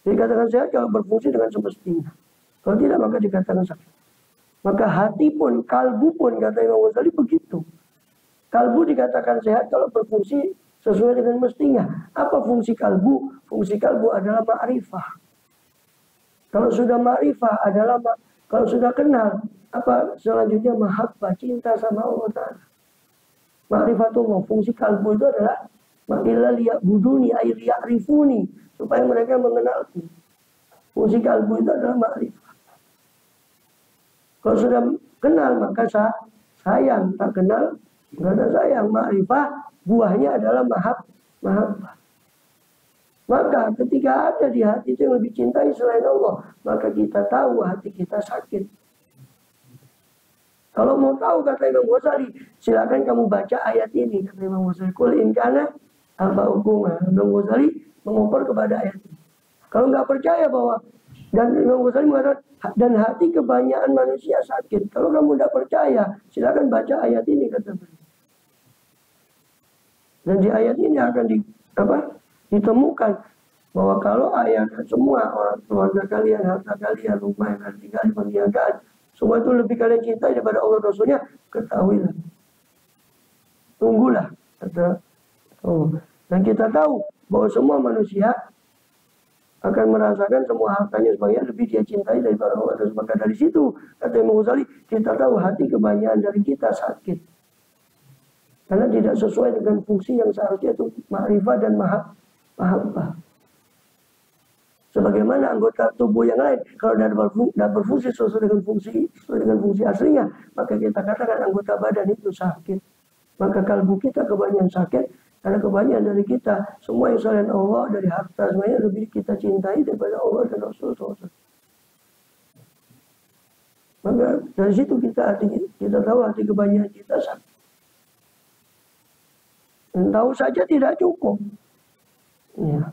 Dikatakan sehat kalau berfungsi dengan semestinya. Kalau tidak maka dikatakan sakit. Maka hati pun, kalbu pun kata Imam Ghazali begitu. Kalbu dikatakan sehat kalau berfungsi sesuai dengan mestinya. Apa fungsi kalbu? Fungsi kalbu adalah ma'rifah. Kalau sudah ma'rifah adalah, kalau sudah kenal, apa selanjutnya mahabbah, cinta sama Allah Ta'ala. Ma'rifatullah, fungsi kalbu itu adalah ma'illa liya'buduni, ay liya'rifuni, supaya mereka mengenalku. Fungsi kalbu itu adalah ma'rifah. Kalau sudah kenal maka sayang, tak kenal nggak ada sayang. Ma'rifah buahnya adalah mahabbah. Maka ketika ada di hati itu yang lebih cintai selain Allah, maka kita tahu hati kita sakit. Kalau mau tahu kata Imam Ghazali, silakan kamu baca ayat ini kata Imam Ghazali. Qul in kana aba'ukum. Imam Ghazali mengoper kepada ayat ini. Kalau nggak percaya bahwa, dan Imam Ghazali mengatakan, dan hati kebanyakan manusia sakit. Kalau kamu nggak percaya, silakan baca ayat ini kata beliau. Dan di ayat ini akan ditemukan bahwa kalau ayat semua orang keluarga kalian, harta kalian, rumah yang kalian tinggali, perniagaan, semua itu lebih kalian cintai daripada Allah Rasulnya, ketahuilah. Tunggulah kata Allah. Dan kita tahu bahwa semua manusia akan merasakan semua hartanya sebagainya lebih dia cintai daripada Allah. Dan maka dari situ kata Imam Ghazali, kita tahu hati kebanyakan dari kita sakit karena tidak sesuai dengan fungsi yang seharusnya itu ma'rifah dan mahabbah. Sebagaimana anggota tubuh yang lain, kalau tidak berfungsi sesuai dengan fungsi aslinya, maka kita katakan anggota badan itu sakit. Maka kalbu kita kebanyakan sakit karena kebanyakan dari kita semua yang selain Allah, dari harta semuanya lebih kita cintai daripada Allah dan Rasul SAW. Maka dari situ kita tahu hati kebanyakan kita sakit. Dan tahu saja tidak cukup. Ya.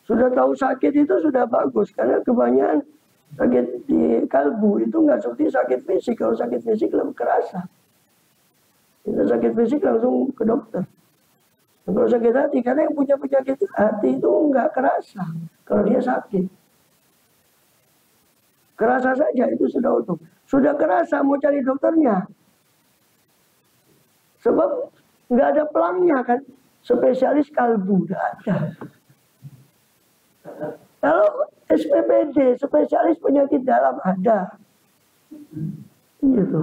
Sudah tahu sakit itu sudah bagus. Karena kebanyakan sakit di kalbu itu nggak seperti sakit fisik. Kalau sakit fisik lebih kerasa. Kita sakit fisik langsung ke dokter. Dan kalau sakit hati, karena yang punya penyakit hati itu nggak kerasa. Kalau dia sakit. Kerasa saja itu sudah utuh. Sudah kerasa mau cari dokternya. Sebab nggak ada pelangnya kan, spesialis kalbu nggak ada. Kalau SPPD, spesialis penyakit dalam ada, gitu.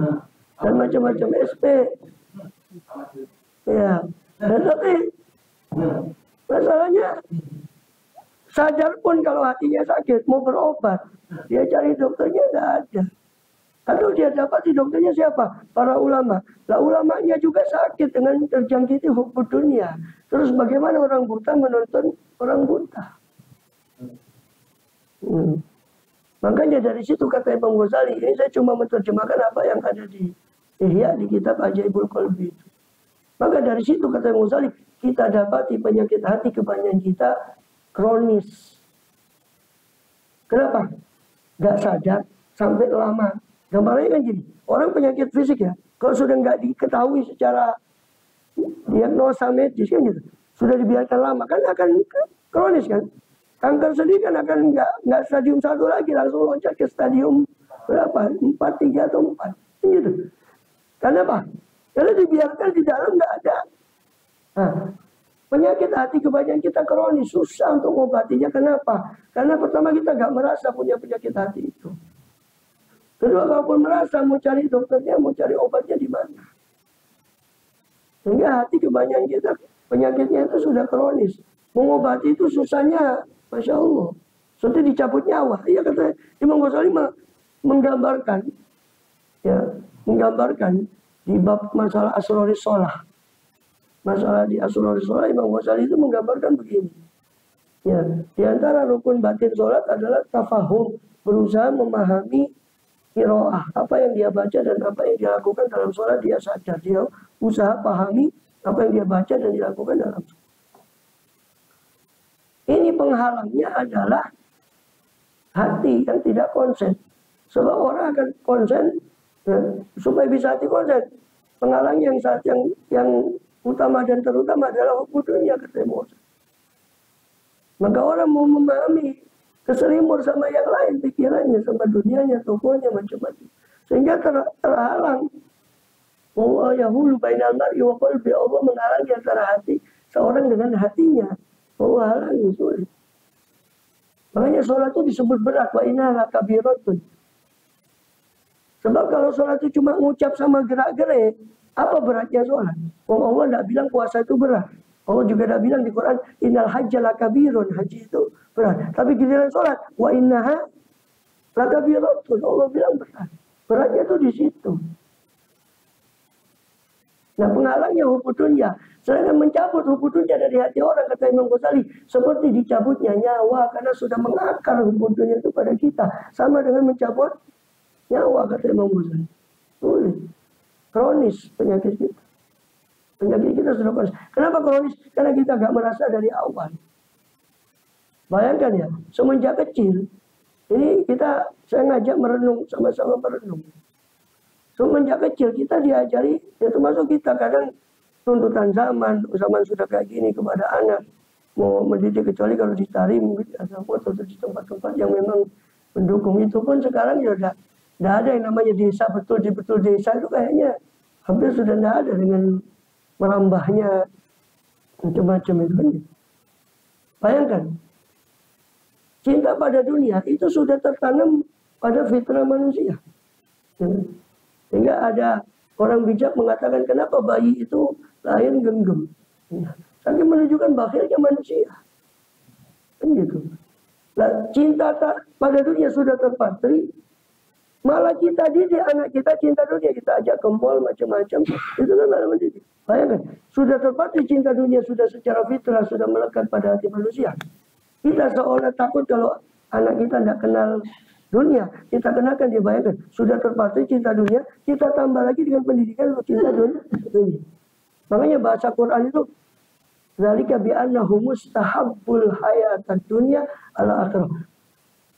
Dan macam-macam SP, ya. Dan tapi masalahnya sadar pun kalau hatinya sakit mau berobat, dia cari dokternya nggak ada. Atau dia dapat di dokternya siapa? Para ulama. Lah ulamanya juga sakit dengan terjangkiti hukum dunia. Terus bagaimana orang buta menonton orang buta? Makanya dari situ kata Imam Ghazali, ini saya cuma menerjemahkan apa yang ada di Ihya di kitab Ajaibul Qalbi itu. Maka dari situ kata Imam Ghazali, kita dapati penyakit hati kebanyakan kita kronis. Kenapa? Gak sadar sampai lama. Gambarnya kan gini, orang penyakit fisik ya, kalau sudah nggak diketahui secara diagnosa medis kan gitu, sudah dibiarkan lama kan akan kronis kan. Kanker sendiri kan akan nggak stadium 1 lagi, langsung loncat ke stadium berapa? 4, 3 atau 4 gitu. Karena apa? Karena dibiarkan di dalam nggak ada. Nah, penyakit hati kebanyakan kita kronis, susah untuk mengobatinya. Kenapa? Karena pertama kita nggak merasa punya penyakit hati itu. Kedua, kalaupun merasa mau cari dokternya, mau cari obatnya di mana? Sehingga hati kebanyakan kita penyakitnya itu sudah kronis. Mengobati itu susahnya, Masya Allah. Seperti dicabut nyawa. Iya kata Imam Ghazali menggambarkan, ya, menggambarkan di bab masalah asroris sholah. Masalah di asroris sholah Imam Ghazali itu menggambarkan begini. Ya, di antara rukun batin sholat adalah tafahum, berusaha memahami qiraah, apa yang dia baca dan apa yang dia lakukan dalam sholat, dia sadar, dia usaha pahami apa yang dia baca dan dilakukan dalam sholat. Ini penghalangnya adalah hati yang tidak konsen. Sebab orang akan konsen, ya, supaya bisa hati konsen. Penghalang yang utama dan terutama adalah hukum dunia, kata Musa. Maka orang mau memahami, keselimur sama yang lain pikirannya, sama dunianya, tokohnya, macam-macam. Sehingga terhalang. Allah yahulu bainal mar'i wa qalbi. Allah menghalangi antara hati seorang dengan hatinya. Allah halangi sulit. Makanya sholat itu disebut berat. Wa innaha lakabiratun. Sebab kalau sholat itu cuma ngucap sama gerak-gerik, apa beratnya sholat? Allah tidak bilang puasa itu berat. Allah juga tidak bilang di Quran, innal hajja lakabirun, haji itu berat. Tapi giliran sholat, wa innaha lakabiratun, Allah bilang berat. Beratnya itu di situ. Nah, penghalangnya hukum dunia. Sedangkan mencabut hukum dunia dari hati orang, kata Imam Ghazali, seperti dicabutnya nyawa, karena sudah mengakar hukum dunia itu pada kita. Sama dengan mencabut nyawa, kata Imam Ghazali. Sulit. Kronis penyakit kita. Penyakit kita sudah kronis. Kenapa kronis? Karena kita gak merasa dari awal. Bayangkan ya, semenjak kecil, ini saya ngajak merenung, sama-sama merenung. Semenjak kecil kita diajari, ya termasuk kita kadang tuntutan zaman sudah kayak gini kepada anak. Mau mendidik kecuali kalau ditarik mungkin ada foto di tempat-tempat yang memang mendukung. Itu pun sekarang ya udah tidak ada yang namanya desa, betul desa itu kayaknya hampir sudah tidak ada dengan merambahnya macam-macam itu kan. Bayangkan, cinta pada dunia itu sudah tertanam pada fitrah manusia. Sehingga ada orang bijak mengatakan kenapa bayi itu lahir genggam. Saking menunjukkan bakhilnya manusia. Kan gitu. Nah, cinta pada dunia sudah terpatri. Malah kita didik anak kita cinta dunia. Kita ajak ke mall macam-macam. Itu kan malah mendidik. Bayangkan, sudah terpatri cinta dunia, sudah secara fitrah, sudah melekat pada hati manusia. Kita seolah takut kalau anak kita tidak kenal dunia. Kita kenakan dia, bayangkan. Sudah terpatri cinta dunia, kita tambah lagi dengan pendidikan untuk cinta dunia. Makanya bahasa Quran itu zalika bi'annahu mustahabbul hayatad dunya ala akhirah.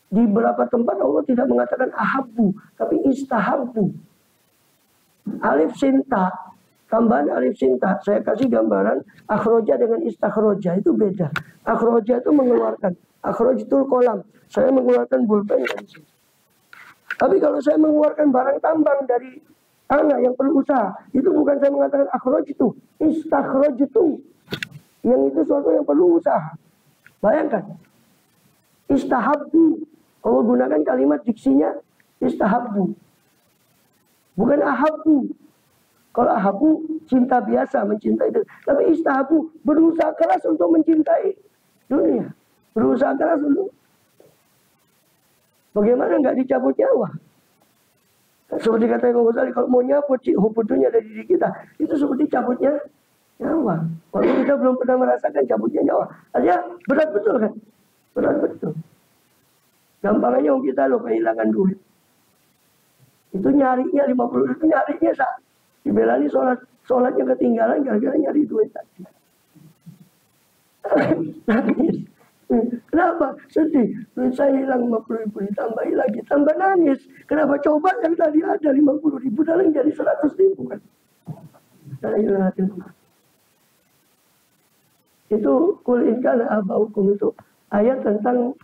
Di beberapa tempat Allah tidak mengatakan ahabbu, tapi istahabbu. Alif sinta, tambahan alif sinta. Saya kasih gambaran akhroja dengan istakhroja itu beda. Akhroja itu mengeluarkan, akhrojatul kolam. Saya mengeluarkan pulpen dari sini. Tapi kalau saya mengeluarkan barang tambang dari anak yang perlu usaha, itu bukan saya mengatakan akhroj itu, istakhroj itu. Yang itu sesuatu yang perlu usaha. Bayangkan. Istahabbu. Allah gunakan kalimat diksinya istahabbu. Bukan ahabbu. Kalau ahabbu cinta biasa, mencintai itu. Tapi istahabbu berusaha keras untuk mencintai dunia. Berusaha keras untuk bagaimana nggak dicabut nyawa. Seperti kata Imam Ghazali, kalau mau nyabut hubudunya dari diri kita, itu seperti cabutnya nyawa. Kalau kita belum pernah merasakan cabutnya nyawa. Artinya berat betul kan? Berat betul. Gampangnya kita loh kehilangan duit. Itu nyarinya 50 itu nyarinya dibelani sholatnya ketinggalan gara-gara nyari duit tadi. Nangis. Kenapa? Sedih. Duit saya hilang 50.000, ditambahi lagi. Tambah nangis. Kenapa? Coba yang tadi ada 50.000, dalam jadi 100.000 kan. Itu kul in kana abaukum itu ayat tentang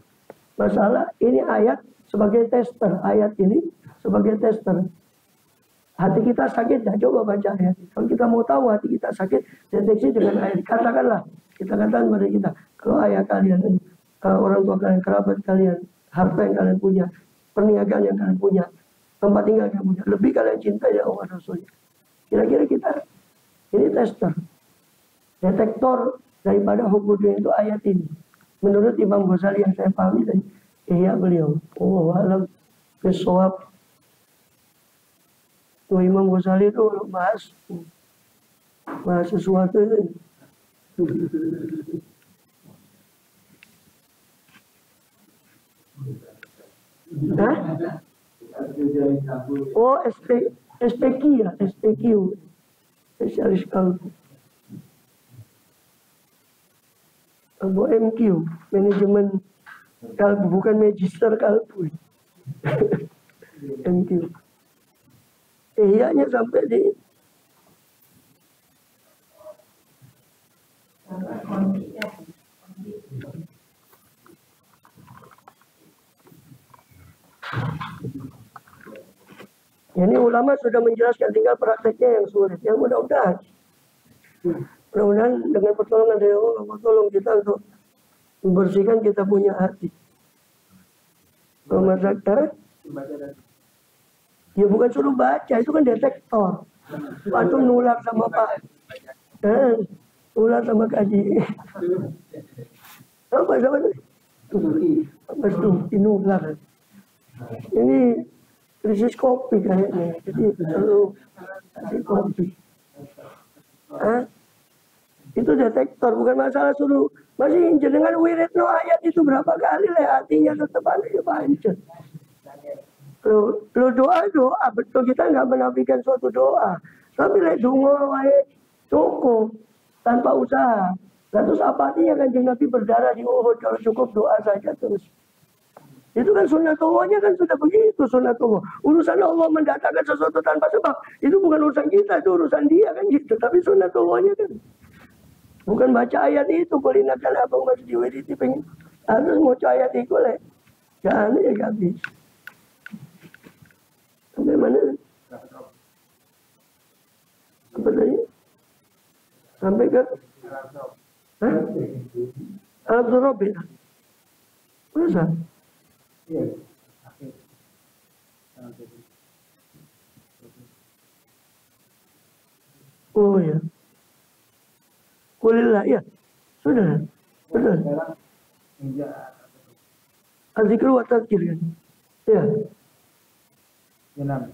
masalah ini, ayat sebagai tester. Ayat ini sebagai tester. Hati kita sakit, ya coba baca ayat. Kalau kita mau tahu hati kita sakit, deteksi dengan ayat. Katakanlah, kita katakan pada kita, kalau ayah kalian, orang tua kalian, kerabat kalian, harta yang kalian punya, perniagaan yang kalian punya, tempat tinggal yang kalian punya, lebih kalian cintai ya Allah Rasulnya. Kira-kira kita, ini tester. Detektor daripada hukum dunia itu ayat ini. Menurut Imam Ghazali yang saya pahami dari ihya beliau. Wallahu a'lam bishawab. Imam Ghazali itu bahas sesuatu itu. Hah? Oh, SPQ ya, SPQ. Spesialis kalbu. Atau MQ, manajemen kalbu, bukan magister kalbu. MQ. Ihyanya sampai di ini ulama sudah menjelaskan, tinggal prakteknya yang sulit. Ya mudah-mudahan dengan pertolongan dari Allah, tolong kita untuk membersihkan kita punya hati. Masyarakat, ya bukan suruh baca, itu kan detektor. Waktu nular sama Pak, nular sama kaji. Apa sama itu? Apa itu? Nular. Ini krisis kopi kayaknya, jadi perlu kasih kopi. Itu detektor, bukan masalah suruh. Masih jenengan wirid no ayat itu berapa kali lah hatinya tetap ada ya pancet. Lo doa betul, kita nggak menafikan suatu doa. Tapi lek donga wae cukup tanpa usaha. Nah, terus apa artinya Kanjeng Nabi berdarah di Uhud kalau cukup doa saja terus? Itu kan sunnatullahnya kan sudah begitu sunnatullah. Urusan Allah mendatangkan sesuatu tanpa sebab itu bukan urusan kita, itu urusan dia kan gitu. Tapi sunnatullahnya kan bukan baca ayat itu. Kulinakan abang masih diwediti pengen. Harus mau ayat itu lek. Jangan ya gak bisa. Sampai mana? Apa tadi? Sampai ke? Hah? Arab Robi. Masa? Oh ya. Kulillah ya. Sudah. Betul. Al-Zikr wa Tadzkir kan? Ya. Enam.